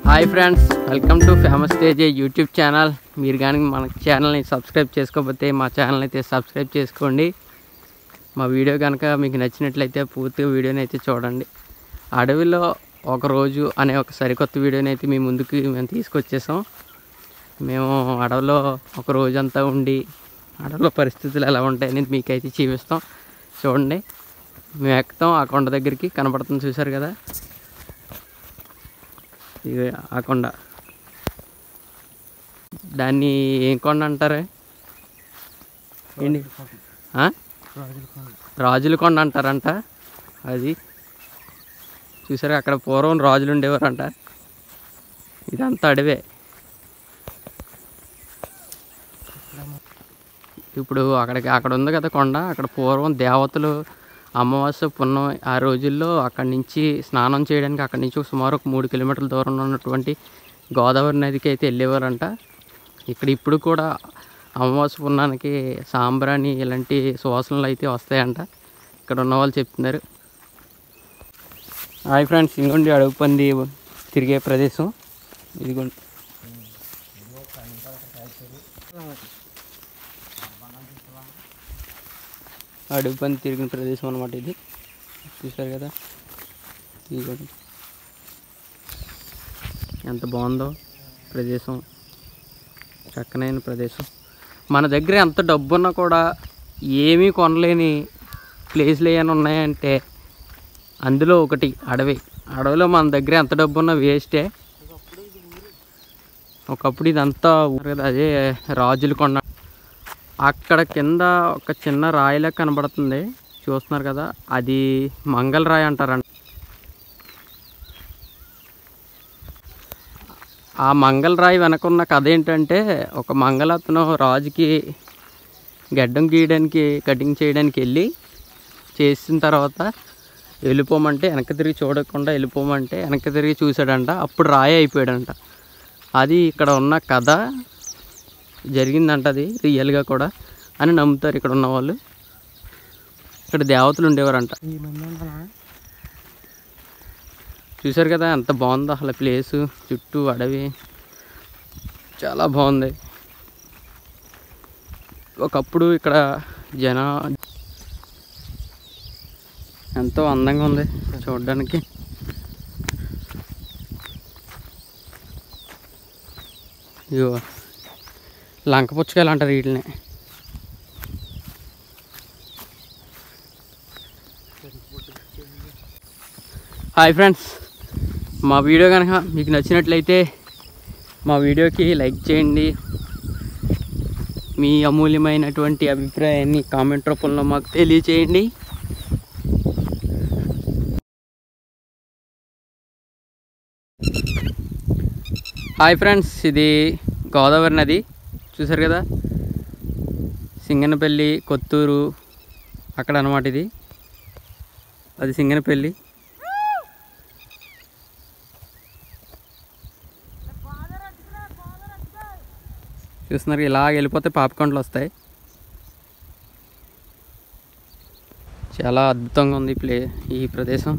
Hi friends, welcome to famous Teja YouTube channel. మీరు కానీ మన ఛానల్ని సబ్స్క్రైబ్ చేసుకోకపోతే మా ఛానల్ అయితే సబ్స్క్రైబ్ చేసుకోండి. మా వీడియో కనుక మీకు నచ్చినట్లయితే పూర్తిగా వీడియోని అయితే చూడండి. అడవిలో ఒక రోజు అనే ఒక సరికొత్త వీడియోని అయితే మీ ముందుకు మేము తీసుకొచ్చేసాం. మేము అడవిలో ఒక రోజంతా ఉండి అడవిలో పరిస్థితులు ఎలా ఉంటాయని మీకైతే చూపిస్తాం. చూడండి, మేము ఎక్కుతాం. ఆ కొండ దగ్గరికి కనపడుతుంది, చూసారు కదా, ఇది ఆ కొండ. దాన్ని ఏం కొండ అంటారే ఏంటి? రాజుల కొండ అంటారంట. అది చూసారా, అక్కడ పూర్వం రాజులు ఉండేవారంట. ఇదంతా అడవే. ఇప్పుడు అక్కడ ఉంది కదా కొండ, అక్కడ పూర్వం దేవతలు అమావాస్య పున్నం ఆ రోజుల్లో అక్కడి నుంచి స్నానం చేయడానికి అక్కడి నుంచి సుమారు ఒక 3 కిలోమీటర్ల దూరంలో ఉన్నటువంటి గోదావరి నదికి అయితే వెళ్ళేవారంట. ఇక్కడ ఇప్పుడు కూడా అమావాస్య పున్నానికి సాంబ్రాణి ఇలాంటి సువాసనలు అయితే వస్తాయంట, ఇక్కడ ఉన్న వాళ్ళు చెప్తున్నారు. హాయ్ ఫ్రెండ్స్, ఇంకోండి అడుగు పంది తిరిగే ప్రదేశం ఇదిగోండి. అడుగు పంది తిరిగిన ప్రదేశం అన్నమాట ఇది, చూసారు కదా. ఇదిగోండి ఎంత బాగుందో ప్రదేశం, చక్కనైన ప్రదేశం. మన దగ్గర ఎంత డబ్బున్నా కూడా ఏమీ కొనలేని ప్లేస్లు ఏమైనా ఉన్నాయంటే అందులో ఒకటి అడవి. అడవిలో మన దగ్గర ఎంత డబ్బున్నా వేస్టే. ఒకప్పుడు ఇదంతా కదా, అదే రాజుల కొండ. అక్కడ కింద ఒక చిన్న రాయిలా కనబడుతుంది, చూస్తున్నారు కదా, అది మంగళ రాయి అంటారంట. ఆ మంగళ రాయి వెనకున్న కథ ఏంటంటే, ఒక మంగళతను రాజుకి గడ్డం గీయడానికి కటింగ్ చేయడానికి వెళ్ళి చేసిన తర్వాత వెళ్ళిపోమంటే వెనక్కి తిరిగి చూడకుండా వెళ్ళిపోమంటే వెనక్కి తిరిగి చూశాడంట. అప్పుడు రాయి అయిపోయాడంట. అది ఇక్కడ ఉన్న కథ, జరిగిందంట, అది రియల్గా కూడా అని నమ్ముతారు ఇక్కడ ఉన్న వాళ్ళు. ఇక్కడ దేవతలు ఉండేవారంట. చూసారు కదా ఎంత బాగుందో అసలు ప్లేసు, చుట్టూ అడవి, చాలా బాగుంది. ఒకప్పుడు ఇక్కడ ఎంతో అందంగా ఉంది చూడడానికి. ఇగో లంక పుచ్చకాయలు అంటారు వీటిని. హాయ్ ఫ్రెండ్స్, మా వీడియో కనుక మీకు నచ్చినట్లయితే మా వీడియోకి లైక్ చేయండి. మీ అమూల్యమైనటువంటి అభిప్రాయాన్ని కామెంట్ రూపంలో మాకు తెలియచేయండి. హాయ్ ఫ్రెండ్స్, ఇది గోదావరి నది, చూసారు కదా. సింగనపల్లి, కొత్తూరు అక్కడ అన్నమాట ఇది. అది సింగనపల్లి. చూస్తున్నారు, ఇలా వెళ్ళిపోతే పాపికొండలు వస్తాయి. చాలా అద్భుతంగా ఉంది ఈ ప్రదేశం.